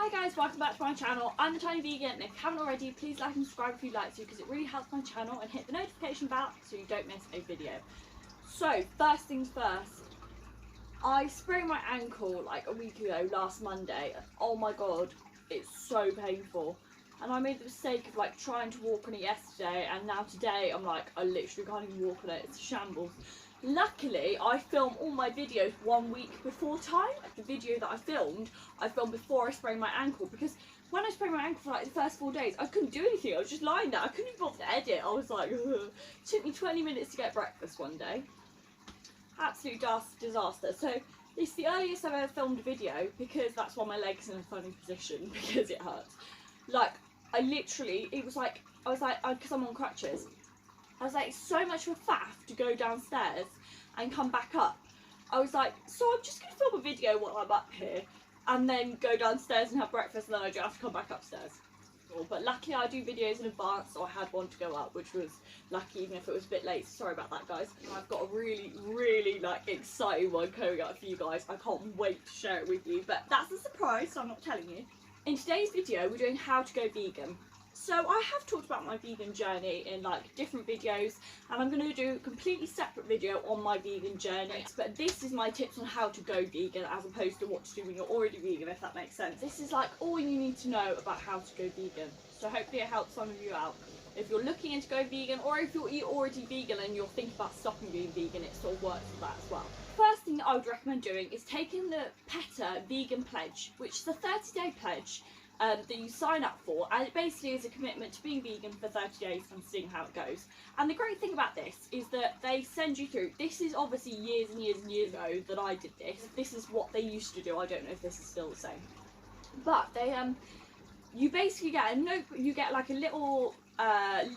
Hi guys, welcome back to my channel. I'm the Tiny Vegan, and if you haven't already, please like and subscribe if you'd like to, because it really helps my channel, and hit the notification bell so you don't miss a video. So, first things first, I sprained my ankle like a week ago, last Monday. Oh my god, it's so painful. And I made the mistake of like trying to walk on it yesterday, and now today I'm like, I literally can't even walk on it, it's a shambles. Luckily, I film all my videos 1 week before time. The video that I filmed before I sprained my ankle, because when I sprained my ankle for like the first 4 days, I couldn't do anything. I was just lying there. I couldn't even bother to edit. I was like, ugh. It took me 20 minutes to get breakfast one day. Absolute disaster. So it's the earliest I've ever filmed a video, because that's why my leg's in a funny position, because it hurts. Like, I literally, it was like, I was like, because I'm on crutches. I was like, so much of a faff to go downstairs and come back up. I was like, so I'm just going to film a video while I'm up here and then go downstairs and have breakfast, and then I do have to come back upstairs. But luckily I do videos in advance, so I had one to go up, which was lucky even if it was a bit late. Sorry about that, guys. I've got a really like exciting one coming up for you guys. I can't wait to share it with you, but that's a surprise, so I'm not telling you. In today's video we're doing how to go vegan. So I have talked about my vegan journey in like different videos, and I'm going to do a completely separate video on my vegan journey, but this is my tips on how to go vegan as opposed to what to do when you're already vegan, if that makes sense. This is like all you need to know about how to go vegan, so hopefully it helps some of you out. If you're looking into going vegan, or if you're already vegan and you're thinking about stopping being vegan, it sort of works for that as well. First thing that I would recommend doing is taking the Peta vegan pledge, which is a 30-day pledge that you sign up for, and it basically is a commitment to being vegan for 30 days and seeing how it goes. And the great thing about this is that they send you through, this is obviously years and years and years ago that I did this. This is what they used to do. I don't know if this is still the same, but they you basically get a note, you get like a little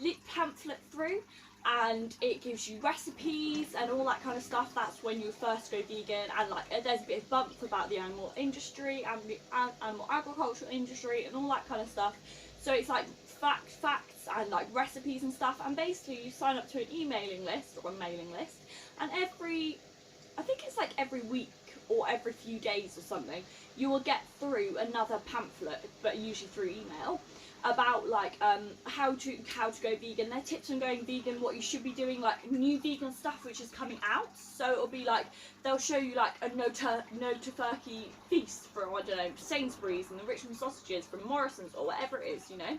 lit pamphlet through, and it gives you recipes and all that kind of stuff. That's when you first go vegan, and like there's a bit of bump about the animal industry and the animal agricultural industry and all that kind of stuff. So it's like facts and like recipes and stuff, and basically you sign up to an emailing list or a mailing list, and I think it's like every week or every few days or something, you will get through another pamphlet, but usually through email, about like how to go vegan, their tips on going vegan, what you should be doing, like new vegan stuff which is coming out. So it'll be like, they'll show you like a no turkey feast from, I don't know, Sainsbury's, and the Richmond sausages from Morrison's, or whatever it is, you know.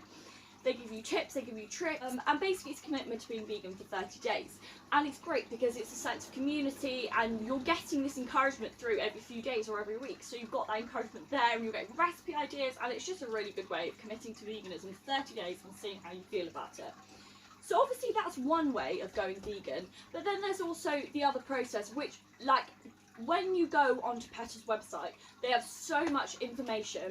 They give you tips, they give you tricks, and basically it's a commitment to being vegan for 30 days. And it's great because it's a sense of community, and you're getting this encouragement through every few days or every week. So you've got that encouragement there, and you're getting recipe ideas, and it's just a really good way of committing to veganism for 30 days and seeing how you feel about it. So obviously that's one way of going vegan, but then there's also the other process, which, like, when you go onto Peta's website, they have so much information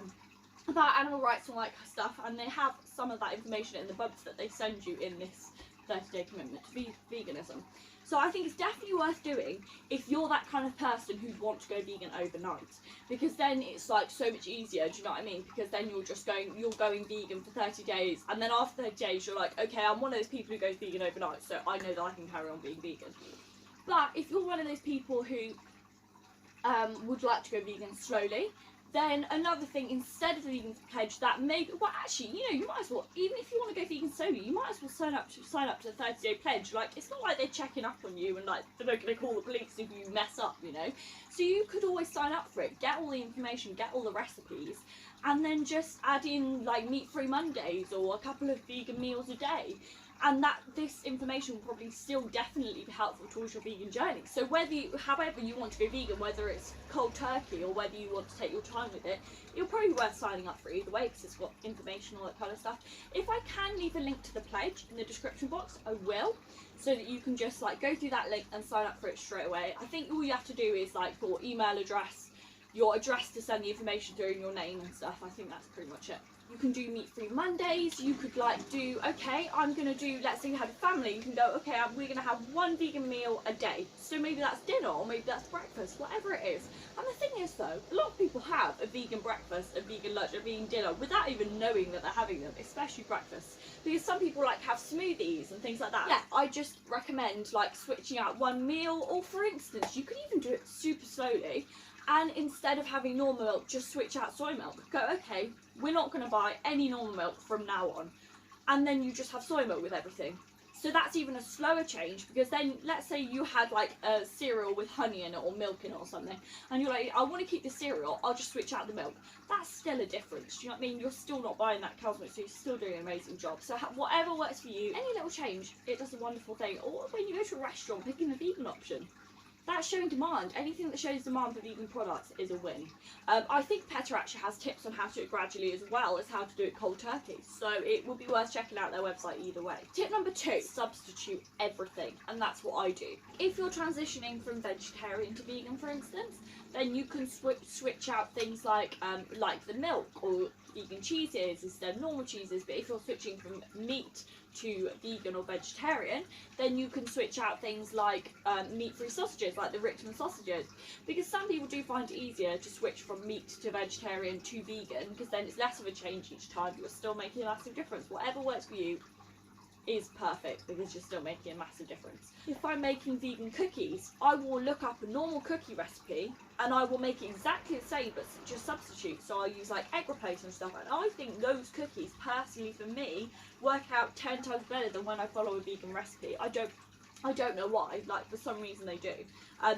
about animal rights and all that kind of stuff, and they have some of that information in the bumps that they send you in this 30-day commitment to veganism. So I think it's definitely worth doing if you're that kind of person who'd want to go vegan overnight, because then it's like so much easier, do you know what I mean? Because then you're going vegan for 30 days, and then after 30 days you're like, okay, I'm one of those people who goes vegan overnight, so I know that I can carry on being vegan. But if you're one of those people who would like to go vegan slowly, then another thing, instead of the vegan pledge, that maybe, well actually, you know, you might as well, even if you want to go vegan slowly, you might as well sign up to the 30-day pledge. Like, it's not like they're checking up on you and like they're not going to call the police if you mess up, you know. So you could always sign up for it, get all the information, get all the recipes, and then just add in like meat-free Mondays or a couple of vegan meals a day. And this information will probably still definitely be helpful towards your vegan journey. So however you want to go vegan, whether it's cold turkey or whether you want to take your time with it, it'll probably be worth signing up for either way, because it's got information, all that kind of stuff. If I can leave a link to the pledge in the description box, I will, so that you can just like go through that link and sign up for it straight away. I think all you have to do is like your email address, your address to send the information through, and your name and stuff. I think that's pretty much it. You can do meat-free Mondays. You could like do, okay, I'm going to do, let's say you had a family, you can go, okay, we're going to have one vegan meal a day. So maybe that's dinner, or maybe that's breakfast, whatever it is. And the thing is though, a lot of people have a vegan breakfast, a vegan lunch, a vegan dinner without even knowing that they're having them, especially breakfast. Because some people like have smoothies and things like that. Yeah, I just recommend like switching out one meal, or for instance, you can even do it super slowly And instead of having normal milk, just switch out soy milk. Go, okay, we're not going to buy any normal milk from now on. And then you just have soy milk with everything. So that's even a slower change, because then let's say you had like a cereal with honey in it or milk in it or something, and you're like, I want to keep the cereal, I'll just switch out the milk. That's still a difference, do you know what I mean? You're still not buying that cow's milk, so you're still doing an amazing job. So whatever works for you, any little change, it does a wonderful thing. Or when you go to a restaurant, picking the vegan option. That's showing demand. Anything that shows demand for vegan products is a win. I think Peta actually has tips on how to do it gradually, as well as how to do it cold turkey. So it would be worth checking out their website either way. Tip number 2, substitute everything. And that's what I do. If you're transitioning from vegetarian to vegan, for instance, then you can switch out things like the milk or vegan cheeses instead of normal cheeses. But if you're switching from meat to vegan or vegetarian, then you can switch out things like meat-free sausages, like the Richmond sausages, because some people do find it easier to switch from meat to vegetarian to vegan, because then it's less of a change each time, but you're still making a massive difference. Whatever works for you is perfect, because you're still making a massive difference. If I'm making vegan cookies, I will look up a normal cookie recipe and I will make it exactly the same, but just substitute. So I use like egg replacement and stuff, and I think those cookies, personally for me, work out 10 times better than when I follow a vegan recipe. I don't know why, like for some reason they do.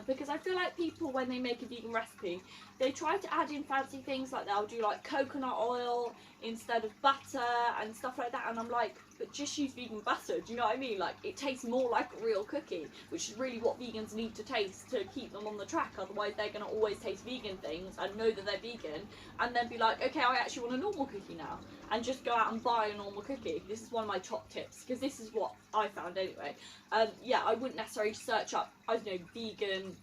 Because I feel like people, when they make a vegan recipe, they try to add in fancy things, like they'll do like coconut oil instead of butter and stuff like that, and I'm like, but just use vegan butter, do you know what I mean? Like, it tastes more like a real cookie, which is really what vegans need to taste to keep them on the track. Otherwise they're going to always taste vegan things and know that they're vegan, and then be like, okay, I actually want a normal cookie now, and just go out and buy a normal cookie. This is one of my top tips, because this is what I found anyway. Yeah, I wouldn't necessarily search up, I don't know, vegan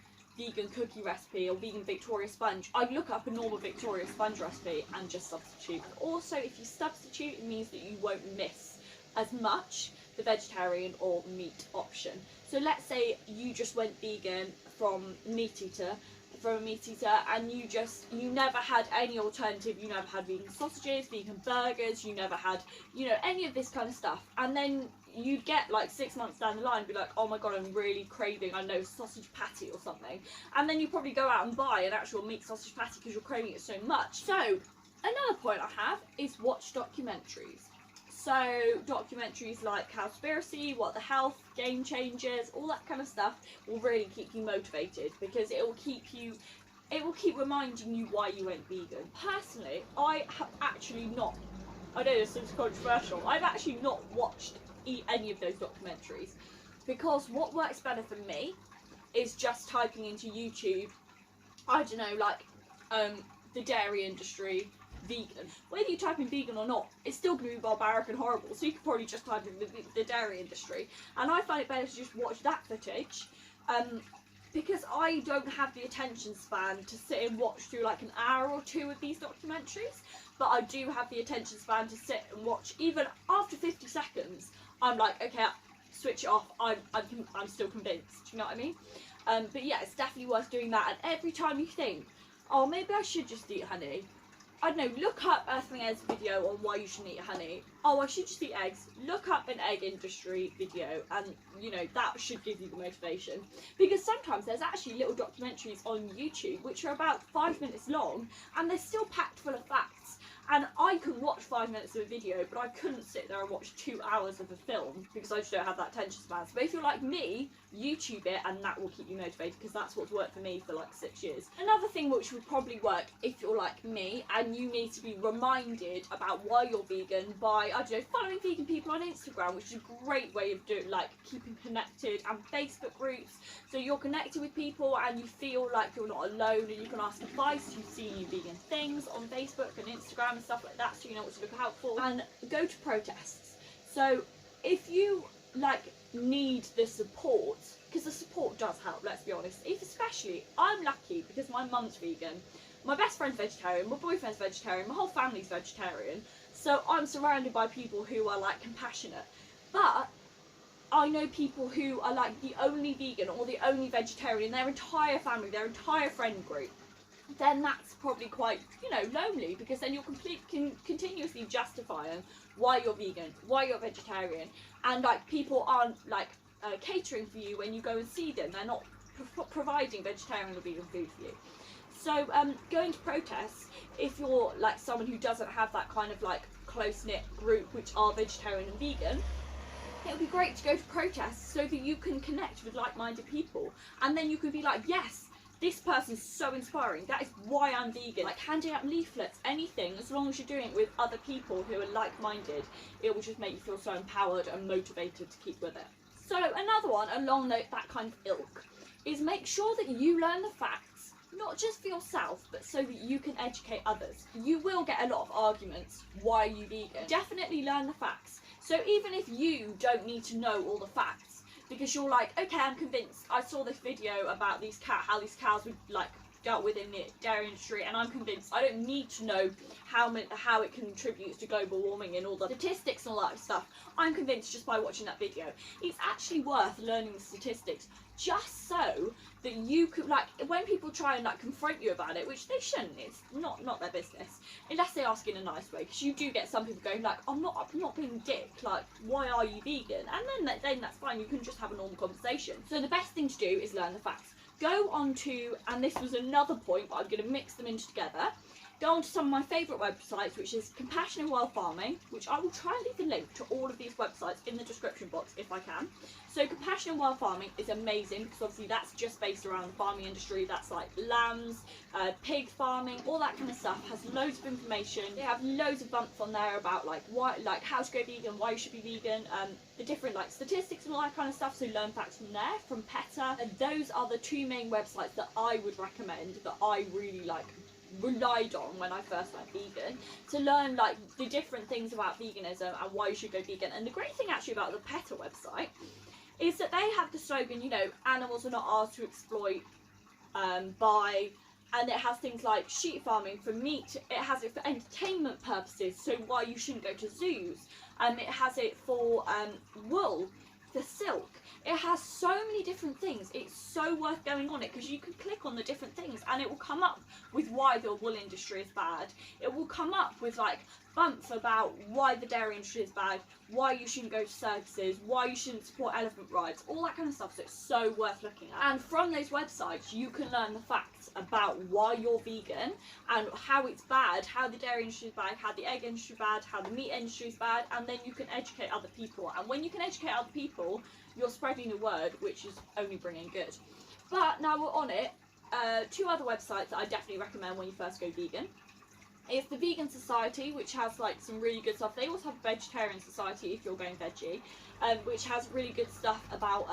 cookie recipe or vegan Victoria sponge. I'd look up a normal Victoria sponge recipe and just substitute. Also, if you substitute, it means that you won't miss as much the vegetarian or meat option. So let's say you just went vegan from a meat eater, and you never had any alternative. You never had vegan sausages, vegan burgers, you never had, you know, any of this kind of stuff, and then you'd get like 6 months down the line and be like, oh my god, I'm really craving, I know, sausage patty or something, and then you probably go out and buy an actual meat sausage patty because you're craving it so much. So another point I have is watch documentaries. So documentaries like Cowspiracy, What the Health, Game Changers, all that kind of stuff will really keep you motivated, because it will keep reminding you why you went vegan. Personally, I have actually not, I know this seems controversial, I've actually not watched any of those documentaries, because what works better for me is just typing into YouTube, I don't know, like the dairy industry, vegan. Whether you type in vegan or not, it's still going to be barbaric and horrible, so you could probably just type in the dairy industry, and I find it better to just watch that footage, because I don't have the attention span to sit and watch through like an hour or two of these documentaries, but I do have the attention span to sit and watch. Even after 50 seconds, I'm like, okay, switch it off, I'm still convinced, do you know what I mean? But yeah, it's definitely worth doing that, and every time you think, oh, maybe I should just eat honey, I don't know, look up Earthling Ed's video on why you shouldn't eat honey. Oh, I should just eat eggs. Look up an egg industry video, and you know, that should give you the motivation. Because sometimes there's actually little documentaries on YouTube which are about 5 minutes long, and they're still packed full of facts. And I can watch 5 minutes of a video, but I couldn't sit there and watch 2 hours of a film, because I just don't have that attention span. But if you're like me, YouTube it, and that will keep you motivated, because that's what's worked for me for like 6 years. Another thing which would probably work if you're like me, and you need to be reminded about why you're vegan, by, I don't know, following vegan people on Instagram, which is a great way of doing, like, keeping connected, and Facebook groups, so you're connected with people and you feel like you're not alone, and you can ask advice. You've seen new vegan things on Facebook and Instagram and stuff like that, so you know what to look out for. And go to protests. So if you like need the support, because the support does help, let's be honest. If especially, I'm lucky because my mum's vegan, my best friend's vegetarian, my boyfriend's vegetarian, my whole family's vegetarian, so I'm surrounded by people who are like compassionate. But I know people who are like the only vegan or the only vegetarian in their entire family, their entire friend group. Then that's probably quite, you know, lonely, because then you're continuously justifying why you're vegan, why you're vegetarian, and like people aren't like catering for you when you go and see them. They're not providing vegetarian or vegan food for you. So going to protests, if you're like someone who doesn't have that kind of like close-knit group which are vegetarian and vegan, it would be great to go to protests so that you can connect with like-minded people, and then you can be like, yes, this person's so inspiring, that is why I'm vegan. Like handing out leaflets, anything, as long as you're doing it with other people who are like-minded, it will just make you feel so empowered and motivated to keep with it. So another one along that kind of ilk is make sure that you learn the facts, not just for yourself, but so that you can educate others. You will get a lot of arguments, why are you vegan? Definitely learn the facts. So even if you don't need to know all the facts, because you're like, okay, I'm convinced, I saw this video about these how these cows would like dealt with in the dairy industry, and I'm convinced I don't need to know how it contributes to global warming and all the statistics and all that stuff. I'm convinced just by watching that video. It's actually worth learning the statistics just so that you could, like, when people try and like confront you about it, which they shouldn't, it's not their business, unless they ask in a nice way, because you do get some people going like, I'm not being a dick, like, why are you vegan? And then that's fine, you can just have a normal conversation. So the best thing to do is learn the facts. Go on to, and this was another point, but I'm going to mix them in together, go on to some of my favourite websites, which is Compassion and Wild Farming, which I will try and leave a link to all of these websites in the description box if I can. So Compassion and Wild Farming is amazing, because obviously that's just based around the farming industry. That's like lambs, pig farming, all that kind of stuff. Has loads of information. They have loads of bumps on there about like why, like how to go vegan, why you should be vegan, the different like statistics and all that kind of stuff. So learn facts from there, from Peta. And those are the two main websites that I would recommend, that I really like relied on when I first went vegan, to learn like the different things about veganism and why you should go vegan. And the great thing actually about the PETA website is that they have the slogan, you know, animals are not ours to exploit, and it has things like sheep farming for meat, it has it for entertainment purposes, so why you shouldn't go to zoos, it has it for wool, for silk. It has so many different things. It's so worth going on it, because you can click on the different things and it will come up with why the wool industry is bad. It will come up with like bumps about why the dairy industry is bad, why you shouldn't go to circuses, why you shouldn't support elephant rides, all that kind of stuff. So it's so worth looking at. And from those websites you can learn the facts about why you're vegan and how it's bad, how the dairy industry is bad, how the egg industry is bad, how the meat industry is bad, and then you can educate other people. And when you can educate other people, you're spreading the word, which is only bringing good. But now we're on it, two other websites that I definitely recommend when you first go vegan. It's the Vegan Society, which has like some really good stuff. They also have Vegetarian Society if you're going veggie, which has really good stuff about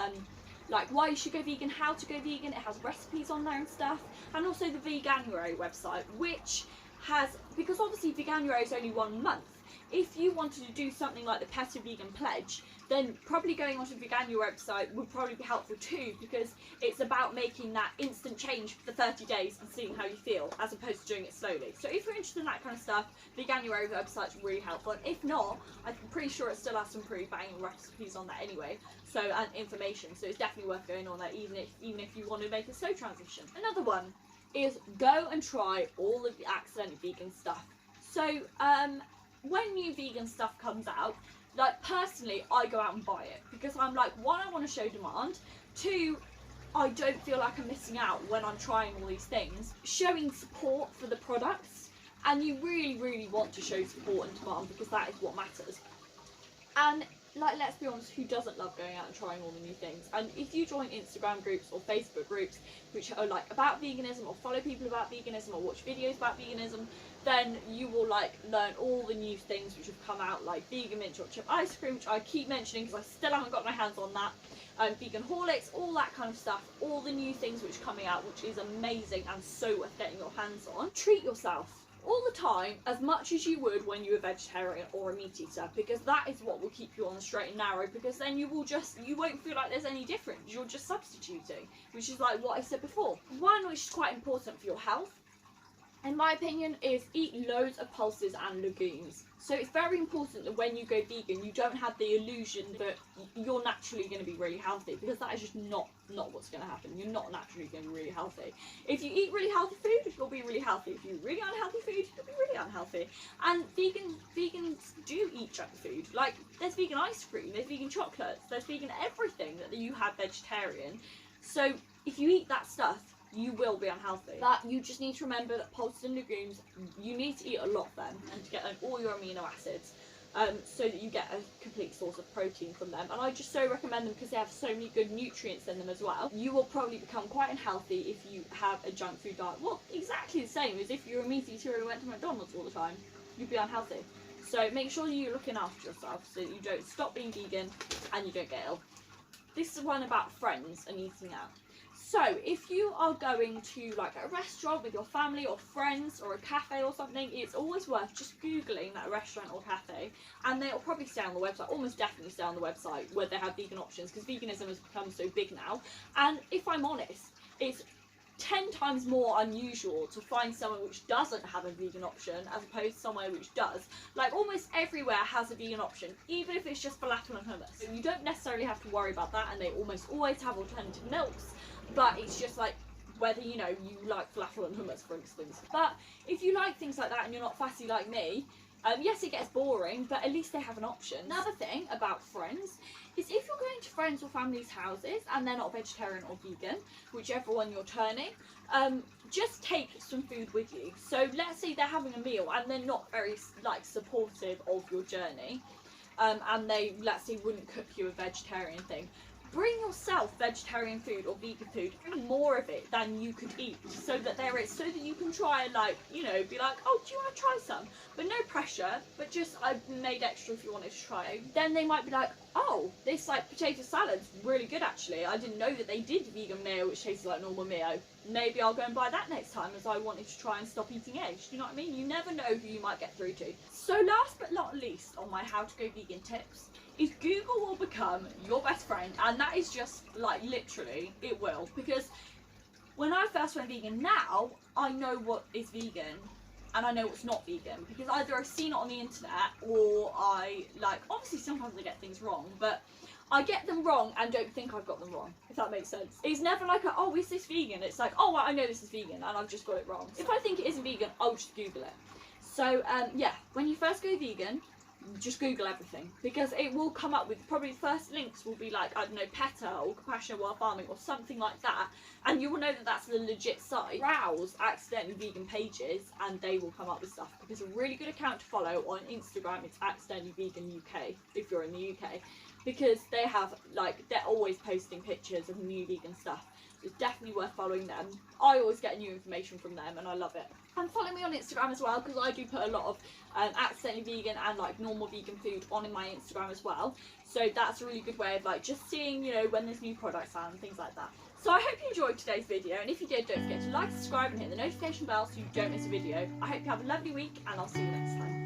like why you should go vegan, how to go vegan. It has recipes on there and stuff. And also the Veganuary website, which has, because obviously Veganuary is only 1 month, if you wanted to do something like the Peta Vegan Pledge, then probably going onto the Veganuary website would probably be helpful too, because it's about making that instant change for 30 days and seeing how you feel, as opposed to doing it slowly. So if you're interested in that kind of stuff, the Veganuary website's really helpful. And if not, I'm pretty sure it still has some pretty banging recipes on there anyway, so, and information. So it's definitely worth going on there, even if you want to make a slow transition. Another one is go and try all of the accidentally vegan stuff. So when new vegan stuff comes out, like personally I go out and buy it, because I'm like, one, I want to show demand, two, I don't feel like I'm missing out when I'm trying all these things. Showing support for the products, and you really want to show support and demand, because that is what matters. And like, let's be honest, who doesn't love going out and trying all the new things? And if you join Instagram groups or Facebook groups which are like about veganism, or follow people about veganism, or watch videos about veganism, then you will like learn all the new things which have come out, like vegan mint chocolate chip ice cream, which I keep mentioning because I still haven't got my hands on that, vegan Horlicks, all that kind of stuff, all the new things which are coming out, which is amazing and so worth getting your hands on. Treat yourself all the time, as much as you would when you're a vegetarian or a meat eater, because that is what will keep you on the straight and narrow, because then you won't feel like there's any difference, you're just substituting, which is like what I said before. One which is quite important for your health, in my opinion, is eat loads of pulses and legumes. So it's very important that when you go vegan, you don't have the illusion that you're naturally going to be really healthy, because that is just not what's going to happen. You're not naturally going to be really healthy. If you eat really healthy food, you'll be really healthy. If you eat really unhealthy food, you'll be really unhealthy. And vegans do eat junk food. Like, there's vegan ice cream, there's vegan chocolates, there's vegan everything that you have vegetarian. So if you eat that stuff, you will be unhealthy. But you just need to remember that pulses and legumes, you need to eat a lot of them and to get all your amino acids, so that you get a complete source of protein from them. And I just so recommend them because they have so many good nutrients in them as well. You will probably become quite unhealthy if you have a junk food diet. Well, exactly the same as if you're a meat eater and went to McDonald's all the time. You'd be unhealthy. So make sure you're looking after yourself so that you don't stop being vegan and you don't get ill. This is one about friends and eating out. So if you are going to like a restaurant with your family or friends or a cafe or something, it's always worth just Googling that restaurant or cafe, and they'll probably stay on the website, almost definitely stay on the website where they have vegan options, because veganism has become so big now. And if I'm honest, it's 10 times more unusual to find somewhere which doesn't have a vegan option as opposed to somewhere which does. Like almost everywhere has a vegan option, even if it's just falafel and hummus. So you don't necessarily have to worry about that, and they almost always have alternative milks, but it's just like whether, you know, you like falafel and hummus, for instance. But if you like things like that and you're not fussy like me, yes, it gets boring, but at least they have an option. Another thing about friends is if you're going to friends or family's houses and they're not vegetarian or vegan, whichever one you're turning, just take some food with you. So let's say they're having a meal and they're not very like supportive of your journey, and they, let's say, wouldn't cook you a vegetarian thing. Bring yourself vegetarian food or vegan food, bring more of it than you could eat, so that there is, so that you can try and, like, you know, be like, oh, do you want to try some? But no pressure, but just, I've made extra if you wanted to try it. Then they might be like, oh, this like potato salad's really good actually. I didn't know that they did vegan mayo which tastes like normal mayo. Maybe I'll go and buy that next time, as I wanted to try and stop eating eggs. Do you know what I mean? You never know who you might get through to. So last but not least on my how to go vegan tips is Google will become your best friend, and that is just like literally, it will. Because when I first went vegan, now I know what is vegan and I know what's not vegan, because either I've seen it on the internet or I, like, obviously sometimes I get things wrong, but I get them wrong and don't think I've got them wrong, if that makes sense. It's never like, oh, is this vegan? It's like, oh, I know this is vegan and I've just got it wrong. If I think it isn't vegan, I'll just Google it. So yeah, when you first go vegan, just Google everything, because it will come up with, probably the first links will be like, I don't know, Peta or Compassionate Wild Farming or something like that, and you will know that that's the legit site. Browse accidentally vegan pages and they will come up with stuff, because a really good account to follow on Instagram is Accidentally Vegan UK, if you're in the UK, because they have, like, they're always posting pictures of new vegan stuff. It's definitely worth following them. I always get new information from them and I love it. And follow me on Instagram as well, because I do put a lot of accidentally vegan and like normal vegan food on in my Instagram as well. So that's a really good way of like just seeing, you know, when there's new products out and things like that. So I hope you enjoyed today's video, and if you did, don't forget to like, subscribe and hit the notification bell so you don't miss a video. I hope you have a lovely week, and I'll see you next time.